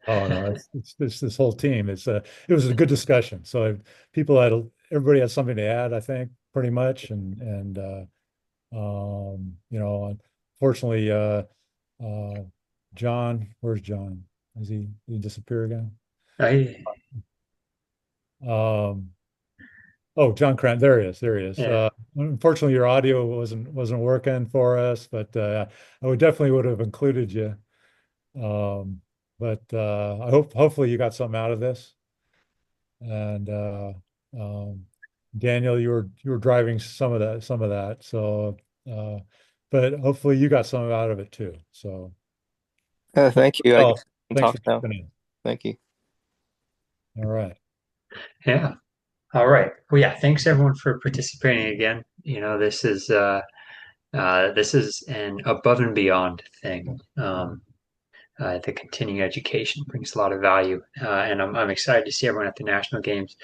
Oh no, it's this whole team. It was a good discussion. So everybody had something to add, I think, pretty much. Unfortunately, uh, John, where's John? Did he disappear again? I Um, oh, John Crant, there he is. There he is. yeah. Unfortunately, your audio wasn't working for us, but I would definitely would have included you. Um, but hopefully you got something out of this. And um, Daniel, you were driving some of that. So, uh, but hopefully you got some out of it too. So, Thank you. I oh, guess we can thanks talk for now. jumping in. Thank you. All right. Yeah. All right. Well, yeah. Thanks everyone for participating again. This is an above and beyond thing. The continuing education brings a lot of value, and I'm excited to see everyone at the national games.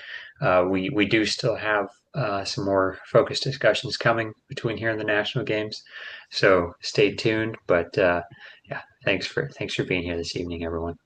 We do still have some more focused discussions coming between here and the national games, so stay tuned. But yeah, thanks for being here this evening, everyone.